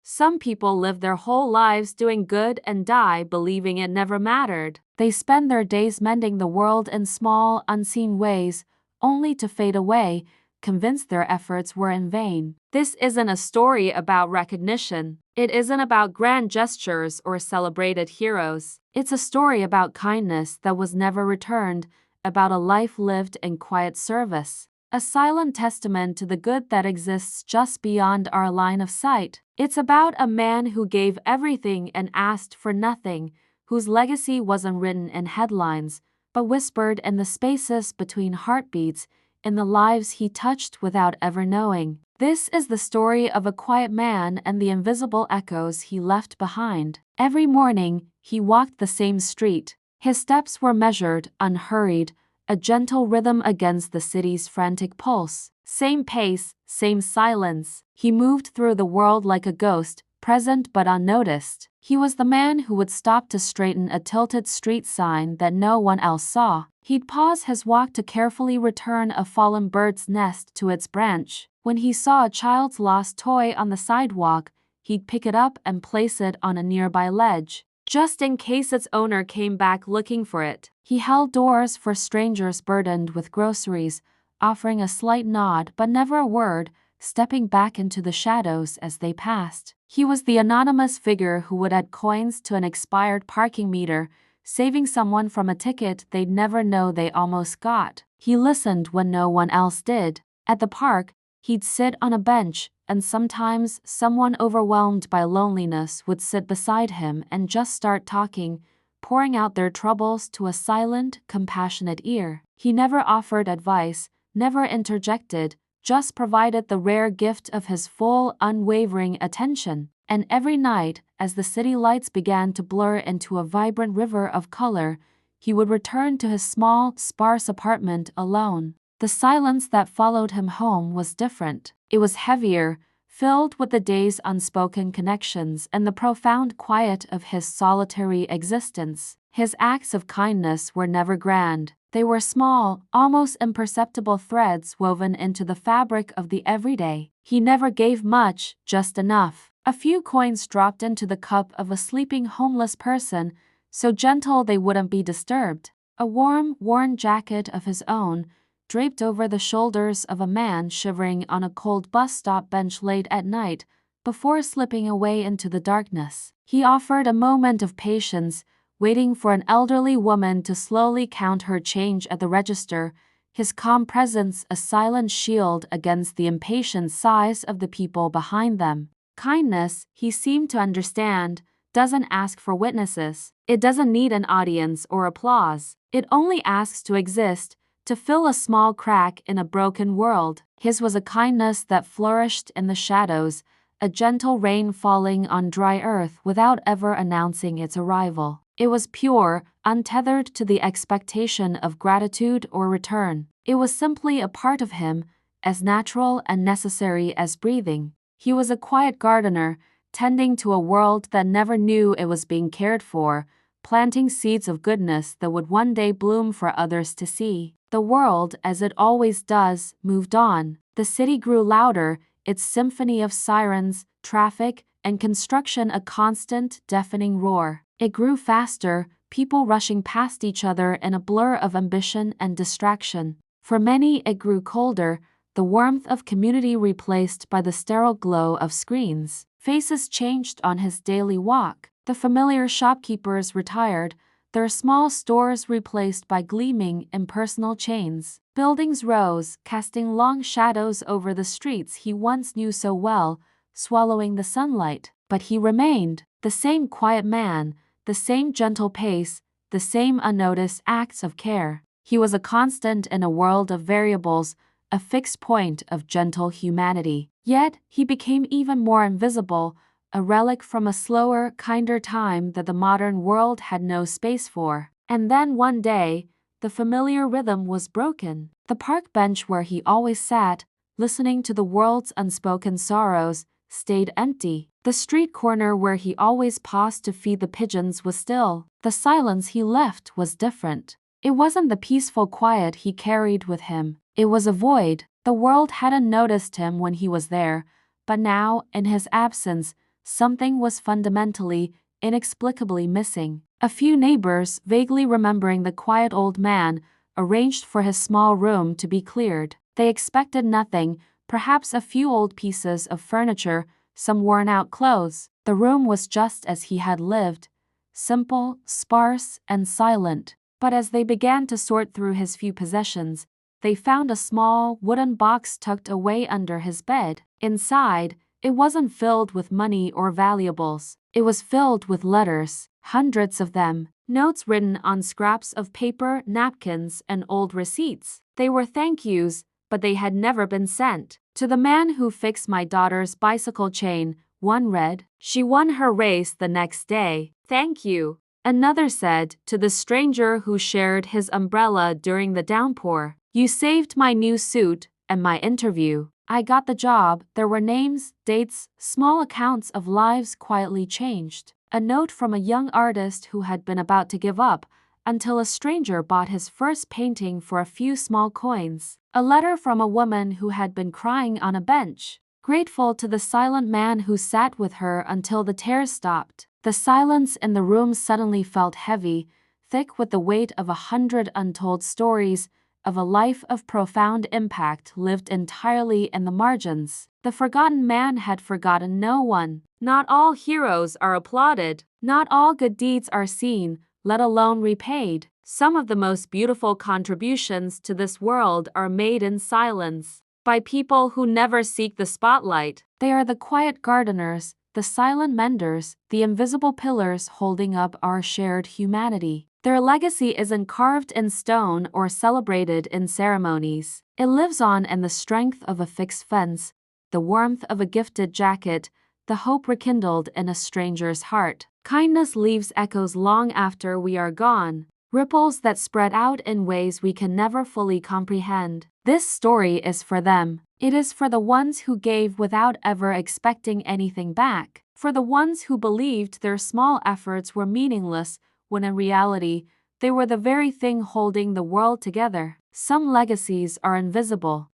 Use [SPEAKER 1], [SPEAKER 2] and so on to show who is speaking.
[SPEAKER 1] Some people live their whole lives doing good and die believing it never mattered. They spend their days mending the world in small, unseen ways, only to fade away, convinced their efforts were in vain. This isn't a story about recognition. It isn't about grand gestures or celebrated heroes. It's a story about kindness that was never returned, about a life lived in quiet service. A silent testament to the good that exists just beyond our line of sight. It's about a man who gave everything and asked for nothing, whose legacy wasn't written in headlines, but whispered in the spaces between heartbeats, in the lives he touched without ever knowing. This is the story of a quiet man and the invisible echoes he left behind. Every morning, he walked the same street. His steps were measured, unhurried, a gentle rhythm against the city's frantic pulse. Same pace, same silence. He moved through the world like a ghost, present but unnoticed. He was the man who would stop to straighten a tilted street sign that no one else saw. He'd pause his walk to carefully return a fallen bird's nest to its branch. When he saw a child's lost toy on the sidewalk, he'd pick it up and place it on a nearby ledge, just in case its owner came back looking for it. He held doors for strangers burdened with groceries, offering a slight nod but never a word, stepping back into the shadows as they passed. He was the anonymous figure who would add coins to an expired parking meter, saving someone from a ticket they'd never know they almost got. He listened when no one else did. At the park, he'd sit on a bench, and sometimes someone overwhelmed by loneliness would sit beside him and just start talking, pouring out their troubles to a silent, compassionate ear. He never offered advice, never interjected, just provided the rare gift of his full, unwavering attention. And every night, as the city lights began to blur into a vibrant river of color, he would return to his small, sparse apartment alone. The silence that followed him home was different. It was heavier, filled with the day's unspoken connections and the profound quiet of his solitary existence. His acts of kindness were never grand. They were small, almost imperceptible threads woven into the fabric of the everyday. He never gave much, just enough. A few coins dropped into the cup of a sleeping homeless person, so gentle they wouldn't be disturbed. A warm, worn jacket of his own, draped over the shoulders of a man shivering on a cold bus stop bench late at night, before slipping away into the darkness. He offered a moment of patience, waiting for an elderly woman to slowly count her change at the register, his calm presence a silent shield against the impatient sighs of the people behind them. Kindness, he seemed to understand, doesn't ask for witnesses. It doesn't need an audience or applause. It only asks to exist, to fill a small crack in a broken world. His was a kindness that flourished in the shadows, a gentle rain falling on dry earth without ever announcing its arrival. It was pure, untethered to the expectation of gratitude or return. It was simply a part of him, as natural and necessary as breathing. He was a quiet gardener, tending to a world that never knew it was being cared for, planting seeds of goodness that would one day bloom for others to see. The world, as it always does, moved on. The city grew louder, its symphony of sirens, traffic, and construction a constant, deafening roar. It grew faster, people rushing past each other in a blur of ambition and distraction. For many, it grew colder, the warmth of community replaced by the sterile glow of screens. Faces changed on his daily walk. The familiar shopkeepers retired, their small stores replaced by gleaming, impersonal chains. Buildings rose, casting long shadows over the streets he once knew so well, swallowing the sunlight. But he remained, the same quiet man, the same gentle pace, the same unnoticed acts of care. He was a constant in a world of variables, a fixed point of gentle humanity. Yet, he became even more invisible, a relic from a slower, kinder time that the modern world had no space for. And then one day, the familiar rhythm was broken. The park bench where he always sat, listening to the world's unspoken sorrows, stayed empty. The street corner where he always paused to feed the pigeons was still. The silence he left was different. It wasn't the peaceful quiet he carried with him. It was a void. The world hadn't noticed him when he was there, but now, in his absence, something was fundamentally, inexplicably missing. A few neighbors, vaguely remembering the quiet old man, arranged for his small room to be cleared. They expected nothing, perhaps a few old pieces of furniture, some worn-out clothes. The room was just as he had lived, simple, sparse, and silent. But as they began to sort through his few possessions, they found a small, wooden box tucked away under his bed. Inside, it wasn't filled with money or valuables. It was filled with letters, hundreds of them, notes written on scraps of paper, napkins, and old receipts. They were thank yous, but they had never been sent. To the man who fixed my daughter's bicycle chain, one read, "She won her race the next day. Thank you." Another said, to the stranger who shared his umbrella during the downpour, "You saved my new suit and my interview. I got the job." There were names, dates, small accounts of lives quietly changed. A note from a young artist who had been about to give up, until a stranger bought his first painting for a few small coins. A letter from a woman who had been crying on a bench, grateful to the silent man who sat with her until the tears stopped. The silence in the room suddenly felt heavy, thick with the weight of 100 untold stories, of a life of profound impact lived entirely in the margins. The forgotten man had forgotten no one. Not all heroes are applauded. Not all good deeds are seen, let alone repaid. Some of the most beautiful contributions to this world are made in silence, by people who never seek the spotlight. They are the quiet gardeners, the silent menders, the invisible pillars holding up our shared humanity. Their legacy isn't carved in stone or celebrated in ceremonies. It lives on in the strength of a fixed fence, the warmth of a gifted jacket, the hope rekindled in a stranger's heart. Kindness leaves echoes long after we are gone, ripples that spread out in ways we can never fully comprehend. This story is for them. It is for the ones who gave without ever expecting anything back, for the ones who believed their small efforts were meaningless, when in reality, they were the very thing holding the world together. Some legacies are invisible.